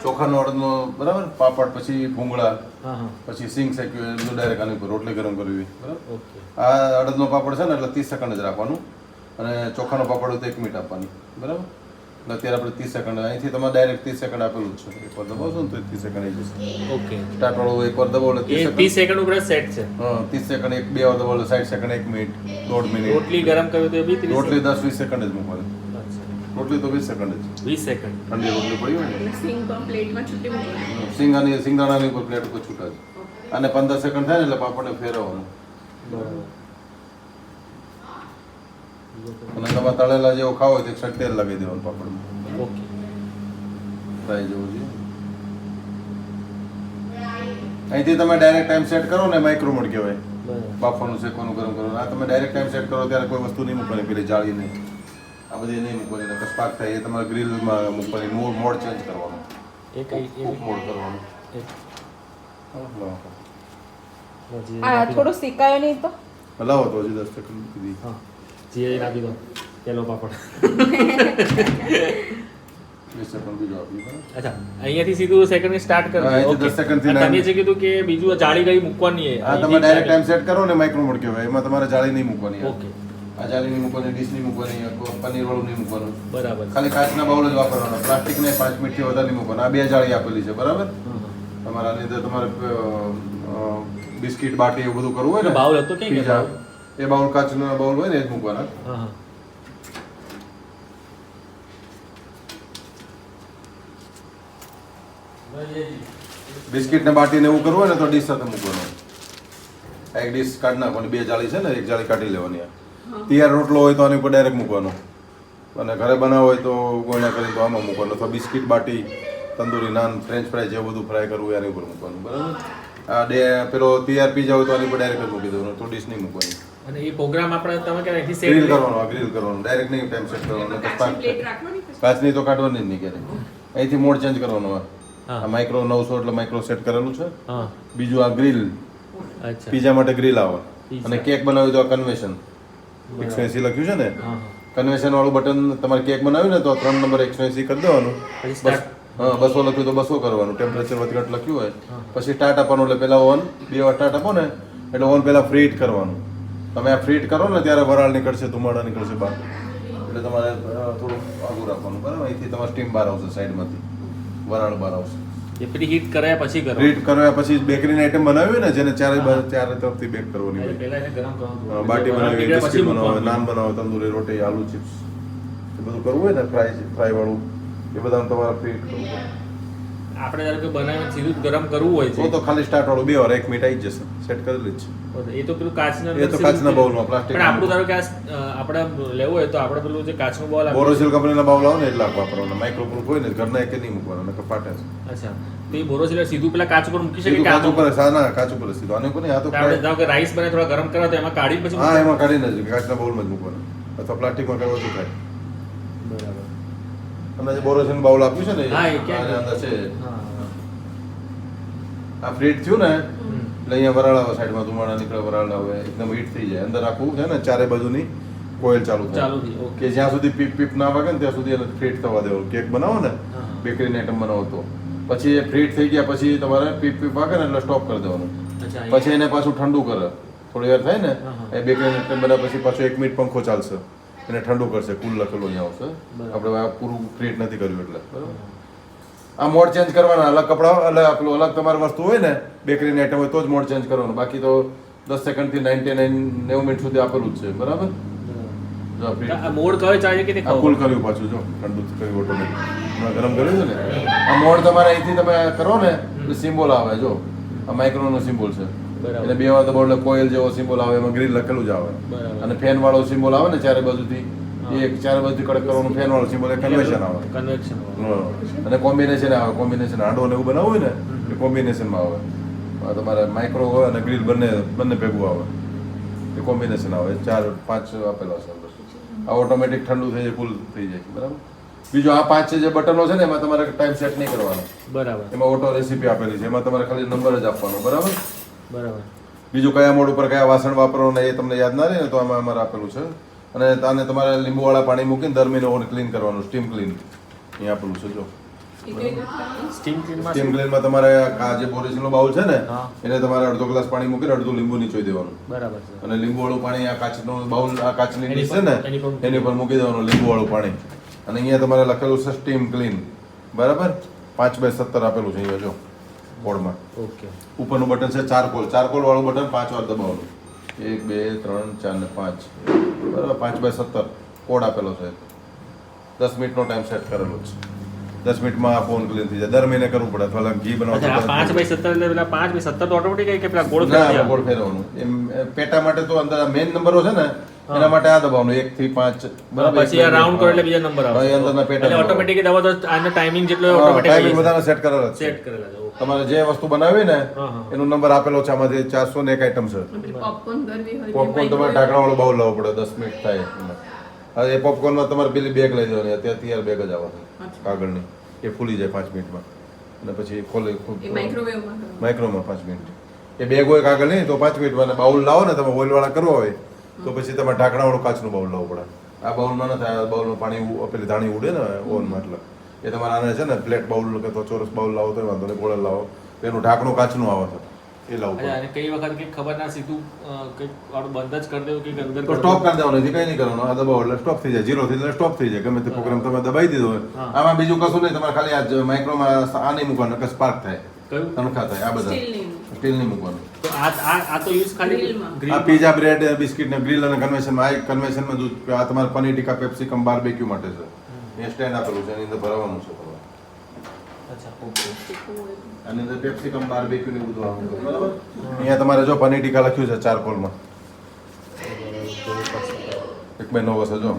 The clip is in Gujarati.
ચોખાનો અડદનો બરાબર, પાપડ, પછી ભૂંગળા, હા હા પછી સિંગ શેક્યું, એ બધું ડાયરેક્ટ આની ઉપર રોટલી ગરમ કરવી બરાબર. ઓકે આ અડદનો પાપડ છે ને એટલે 30 સેકન્ડ જ રાખવાનું, અને ચોખાનો પાપડ હોય તો 1 મિનિટ આપવાની બરાબર. એટલે અત્યારે આપણે 30 સેકન્ડ, અહીંથી તમારે ડાયરેક્ટ 30 સેકન્ડ આપેલું જ છે. એકવાર દબાવશો ને તો 30 સેકન્ડ આવી જશે. ઓકે સ્ટાર્ટ વાળું એકવાર દબાવો એટલે એ 30 સેકન્ડ. 30 સેકન્ડ ઉપર સેટ છે. હા 30 સેકન્ડ, એક બે વાર દબાવો એટલે 60 સેકન્ડ, 1 મિનિટ, 1.5 મિનિટ. રોટલી ગરમ કરવી તો એ બી 30 રોટલી 10-20 સેકન્ડ જ મૂકવાની. અચ્છા રોટલી તો 20 સેકન્ડ જ. 20 સેકન્ડ. ઠંડી રોટલી પડી હોય ને, સિંગ પણ પ્લેટમાં છૂટી મૂકવાની. સિંગદાણાની ઉપર પ્લેટ ઉપર છૂટા છે. અને 15 સેકન્ડ થાય ને એટલે પાપડને ફેરવવાનું. બરાબર. અને તમારે તળેલા જેવો ખાવો હોય તો 1 તેલ લગાવી દેવાનું પાપડમાં. ઓકે ફ્રાય જેવું છે. અહીંથી તમે ડાયરેક્ટ ટાઈમ સેટ કરો ને, માઇક્રો મોડ કહેવાય. બરાબર. બાફવાનું, શેકવાનું, ગરમ કરવાનું. આ તમે ડાયરેક્ટ ટાઈમ સેટ કરો ત્યારે કોઈ વસ્તુ નહીં મૂકવાની, પેલી જાળી નહીં, આ બધી નહીં મૂકવાની. એટલે સ્પાર્ક થાય એ તમારે ગ્રીલમાં મૂકવાની. મોડ ચેન્જ કરવાનું, એ કઈ કુક મોડ કરવાનું. આ થોડું શેકાયો નહીં તો હલાવો તો હજી 10 સેકન્ડ કીધી. હા જીએ નાખી દો પેલો પાપડ. 20 સેકન્ડ બીજો આપી બરાબર. અચ્છા અહીંયાથી સીધું સેકન્ડ સ્ટાર્ટ હા, કરજો. અહીંથી ઓકે 10 સેકન્ડથી તમે જે કીધું કે બીજું જાળી ગઈ મૂકવાની છે. હા તમે ડાયરેક્ટ ટાઈમ સેટ કરો ને, માઇક્રો મોડ કહેવાય. એમાં તમારે જાળી નહીં મૂકવાની. ઓકે આ જાળી નહીં મૂકવાની, ડીશ નહીં મૂકવાની, પનીર વાળું નહીં મૂકવાનું. બરાબર. ખાલી કાચના બાઉલ જ વાપરવાના, પ્લાસ્ટિકને 5 મિનિટથી વધારે નહીં મૂકવાના. આ 2 જાળી આપેલી છે બરાબર. તમારા આની અંદર તમારે બિસ્કિટ, બાટી એવું બધું કરવું હોય ને, બાઉલ હતો કે પીઝા, એ બાઉલ કાચના બાઉલ હોય ને એ જ મૂકવાના. હા હા બિસ્કિટ ને બાટી ને એવું કરવું હોય ને તો ડીશ સાથે મૂકવાનું. એક ડીશ કાઢી નાખવાની, 2 જાળી છે ને, 1 જાળી કાઢી લેવાની. તૈયાર રોટલો હોય તો આની ઉપર ડાયરેક્ટ મૂકવાનો, અને ઘરે બનાવો હોય તો ગોળણા કરીને તો આમાં મૂકવાનો. અથવા બિસ્કિટ, બાટી, તંદૂરી નાન, ફ્રેન્ચ ફ્રાય જે બધું ફ્રાય કરવું હોય એની ઉપર મૂકવાનું બરાબર. આ પેલો તૈયાર પીઝા હોય તો આની ઉપર ડાયરેક્ટ જ મૂકી દેવાનું, તો ડીશ નહીં મૂકવાની. અને એ પ્રોગ્રામ આપણે તમે કે અહીંથી ગ્રીલ સેટ કરવાનો, ગ્રીલ કરવાનું, ડાયરેક્ટ નહીં ટાઈમ સેટ કરવાનો. કાચની પ્લેટ રાખવાની પછી. કાચની તો કાઢવાની જ નહીં ક્યારે. અહીંથી મોડ ચેન્જ કરવાનો. હા. આ માઇક્રો 900 એટલે માઇક્રો સેટ કરેલું છે. હા બીજું આ ગ્રીલ, અચ્છા પીઝા માટે ગ્રીલ આવે. Pizza. અને કેક બનાવ્યું તો આ કન્વેશન 180 લખ્યું છે ને, હા કન્વેશન વાળું બટન. તમારે કેક બનાવ્યું ને તો 3 નંબર 180 કરી દેવાનું. પછી બસ start. હા 200 લખ્યું તો 200 કરવાનું. ટેમ્પરેચર વધઘટ લખ્યું હોય પછી સ્ટાર્ટ આપવાનું. એટલે પેલા ઓવન 2 વાર સ્ટાર્ટ આપો ને એટલે ઓવન પેલા ફ્રીટ કરવાનું. તમે આ ફ્રીટ કરો ને ત્યારે વરાળ નીકળશે, ધુમાડા નીકળશે બહાર. એટલે તમારે થોડું આગું રાખવાનું બરાબર. અહીંથી તમારે સ્ટીમ બહાર આવશે, સાઈડમાંથી વરાળ બહાર આવશે. એ પ્રી હીટ કર્યા પછી કરો. ફ્રીટ કર્યા પછી બેકરીની આઈટમ બનાવી હોય ને, જેને ચારે તરફથી બેક કરવાની હોય. પહેલા એને ગરમ કરવાનું. બાટી બનાવી, પછી બિસ્કિટ બનાવો, મૂકવાનું. નાન બનાવો, તંદૂરી રોટી, આલુ ચિપ્સ, એ બધું કરવું હોય ને, ફ્રાય વાળું, એ બધાને તમારે ફ્રીટ કરવું પડે. આપણે ધારો કે બનાવીને સીધું જ ગરમ કરવું હોય છે તો ખાલી સ્ટાર્ટ વાળું 2 વાર 1 મિનિટ આવી જશે, સેટ કરેલી જ છે. એ તો પેલું કાચના એ તો કાચના બાઉલમાં, પ્લાસ્ટિક. પણ આપણું ધારો કે આપણે લેવું હોય તો આપણે પેલું જે કાચનું બાઉલ આવે બોરોસિલ કંપનીના બાઉલ આવે ને એટલા વાપરવાના. માઇક્રો પ્રૂફ હોય ને, ઘરના એક નહીં મૂકવાના, નકર ફાટે છે. અચ્છા તો એ બોરોસિલ સીધું પેલા કાચ ઉપર મૂકી શકે સીધું કે કાચ ઉપર, સાના કાચ ઉપર સીધું. આને કોઈ નહીં, આ તો આપણે ધારો કે રાઈસ બને થોડા ગરમ કરવા તો એમાં કાઢી પછી હા એમાં કાઢીને જ કાચના બાઉલમાં જ મૂકવાના, અથવા પ્લાસ્ટિકમાં કરવા શું થાય. બરાબર અને જે બોરોસિલ બાઉલ આપ્યું છે ને હા, એ ક્યાં? આની અંદર છે. હા આ ફ્રીટ થયું ને હમ. એટલે અહીંયા વરાળ આવે, સાઈડમાં ધુમાડા નીકળે, વરાળ આવે, એકદમ હીટ થઈ જાય. અંદર આખું છે ને ચારે બાજુની કોઇલ ચાલુ થાય ચાલુ થઈ, ઓકે. કે જ્યાં સુધી પીપ પીપ ના વાગે ને ત્યાં સુધી એને ફ્રીટ થવા દેવાનું. કેક બનાવો ને, હા. બેકરીની આઈટમ બનાવો તો પછી એ ફ્રીટ થઈ ગયા પછી તમારે પીપ પીપ વાગે ને એટલે સ્ટોપ કરી દેવાનું. અચ્છા પછી એને પાછું ઠંડુ કરે, થોડી વાર થાય ને હા, હા. એ બેકરીની આઈટમ બનાવ્યા પછી પાછું 1 મિનિટ પંખો ચાલશે, એને ઠંડુ કરશે, કુલ લખેલું અહીંયા આવશે. બરાબર. આપણે આ પૂરું ફ્રીટ નથી કર્યું એટલે બરાબર. આ મોડ ચેન્જ કરવાના, અલગ કપડા, પેલું અલગ તમારી વસ્તુ હોય ને, બેકરીની આઈટમ હોય તો જ મોડ ચેન્જ કરવાનું. બાકી તો 10 સેકન્ડથી 90 મિનિટ સુધી આપેલું જ છે બરાબર. જો આ ફ્રીટ આ મોડ કયો ચાલે કે તે આ કુલ કર્યું પાછું, જો ઠંડુ કર્યું ઓટોમેટિક. હમણાં ગરમ કર્યું છે ને, આ મોડ તમારે અહીંથી તમે કરો ને એટલે સિમ્બોલ આવે. જો આ માઇક્રોનો સિમ્બોલ છે, બરાબર. એટલે 2 વાર દબાવો એટલે કોઇલ જેવો સિમ્બોલ આવે, એમાં ગ્રીલ લખેલું જ આવે. બરાબર. અને ફેન વાળો સિમ્બોલ આવે ને ચારે બાજુથી, એ એક ચારે બાજુથી કડક કરવાનું ફેન વાળો સિમ્બોલ, એ કન્વેશન આવે. કન્વેક્શન હા. અને કોમ્બિનેશન આવે, કોમ્બિનેશન હાંડો ને એવું બનાવવું હોય ને એ કોમ્બિનેશનમાં આવે. આ તમારે માઇક્રો હોય અને ગ્રીલ બંને ભેગું આવે, એ કોમ્બિનેશન આવે. 4-5 આપેલા છે અંદર. આ ઓટોમેટિક ઠંડુ થઈ જાય, કુલ થઈ જાય બરાબર. બીજું આ 5 જે બટનો છે ને એમાં તમારે ટાઈમ સેટ નહીં કરવાનો, બરાબર એમાં ઓટો રેસીપી આપેલી છે, એમાં તમારે ખાલી નંબર જ આપવાનો બરાબર. બરાબર બીજું કયા મોડ ઉપર કયા વાસણ વાપરવાના એ તમને યાદ ના રહે ને તો આમાં અમારે આપેલું છે. અને આને તમારે લીંબુવાળા પાણી મૂકીને દર મહિને ઓવન ક્લીન કરવાનું, સ્ટીમ ક્લીન અહીંયા આપેલું છે. જો એ કઈ રીતે રાખવું? સ્ટીમ ક્લીનમાં સ્ટીમ ક્લીનમાં તમારે આ જે બોરેસિલનો બાઉલ છે ને હા. એને તમારે અડધો ગ્લાસ પાણી મૂકીને અડધું લીંબુ નીચોઈ દેવાનું બરાબર છે. અને લીંબુવાળું પાણી આ કાચનું બાઉલ આ કાચની એની ડીશ પર- છે ને એની પર એની પર મૂકી દેવાનું લીંબુવાળું પાણી અને અહીંયા તમારે લખેલું છે સ્ટીમ ક્લીન બરાબર 5x17 આપેલું છે અહીંયા જો બોર્ડમાં ઓકે. ઉપરનું બટન છે ચારકોલ વાળું બટન 5 વાર દબાવવાનું 1 2 3 4 ને 5 બરાબર 5x17 કોડ આપેલો છે 10 મિનિટનો ટાઈમ સેટ કરેલો છે 10 મિનિટમાં આ ફોન ક્લીન થઈ જાય દર મહિને કરવું પડે અથવા ઘી અચ્છા, આ બનાવવાનું 5x17 એટલે પેલા 5x17 ઓટોમેટિક કે પેલા ગોળ ના ફેરવી ગોળ ફેરવવાનું એમ પેટા માટે તો અંદર મેઇન નંબરો છે ને એના માટે આ દબાવવાનું 1 થી 5 બરાબર. પછી આ રાઉન્ડ કરો એટલે બીજા નંબર હા, એ અંદરના પેટા એટલે ઓટોમેટિક દબાવો તો આનો ટાઈમિંગ જેટલો ટાઈમિંગ ઓટોમેટિક બધાને સેટ કરેલો છે સેટ કરેલા છે. ઓકે. તમારે જે વસ્તુ બનાવી ને હા, હા. એનો નંબર આપેલો છે આમાંથી 401 આઈટમ છે પેલી popcorn કરવી હોય કે પોપકોર્ન તમારે microwave? ઢાંકણાવાળો બાઉલ લાવવો પડે 10 મિનિટ થાય એમાં. હવે એ પોપકોર્નમાં તમારે પેલી બેગ લઈ જવાની અત્યારે તૈયાર બેગ જ આવે છે અચ્છા. કાગળની એ ફૂલી જાય 5 મિનિટમાં અને પછી ખોલી એ microwave માં કરવું. માઇક્રોમાં 5 મિનિટ એ બેગ હોય કાગળ નહીં તો 5 મિનિટમાં અને બાઉલ લાવો ને તમે ઓઇલવાળા કરવા હોય તો પછી તમારે ઢાંકણાવાળું કાચનું બાઉલ લાવવું પડે આ બાઉલમાં ન થાય આ બાઉલમાં પાણી પેલી ધાણી ઉડે ને ઓવનમાં એટલે એ તમારે આને છે ને પ્લેટ બાઉલ કે તો ચોરસ બાઉલ લાવો તો વાંધો નહીં ગોળ લાવો તો એનું ઢાંકણું કાચનું આવે છે એ લાવવું અચ્છા, પડે અને કઈ વખત કંઈક ખબર ના સીધું કંઈક વાળું બંધ જ કરી દેવું કે અંદર તો સ્ટોપ કરી દેવાનું નથી કંઈ નહીં કરવાનું આ દબાવો એટલે સ્ટોપ થઈ જાય 0 થઈ જાય સ્ટોપ થઈ જાય ગમે તે પ્રોગ્રામ તમે દબાઈ દીધો હોય હા. આમાં બીજું કશું નહીં તમારે ખાલી આ માઇક્રોમાં આ નહીં મૂકવાનું કે સ્પાર્ક થાય કયું? તણખા થાય આ બધા Steel નહીં. સ્ટીલ નહીં મૂકવાનું તો આ તો યુઝ ખાલી Grillમાં. grill આ પીઝા બ્રેડ બિસ્કિટ ને ગ્રીલ અને કન્વેન્શનમાં આ એક કન્વેન્શનમાં દૂધ આ તમારે પનીર ટીકા પેપ્સિકમ બાર્બેક્યુ માટે છે એ સ્ટેન્ડ આપેલું છે એની અંદર ભરવાનું છે તમારે અચ્છા, ઓકે. શીખવું હોય તો. આની અંદર પેપ્સિકમ બાર્બેક્યુ ને બધું આવે છે બરાબર અહીંયા તમારે જો પનીર ટીકા લખ્યું છે ચારકોલમાં 1/9 હશે જો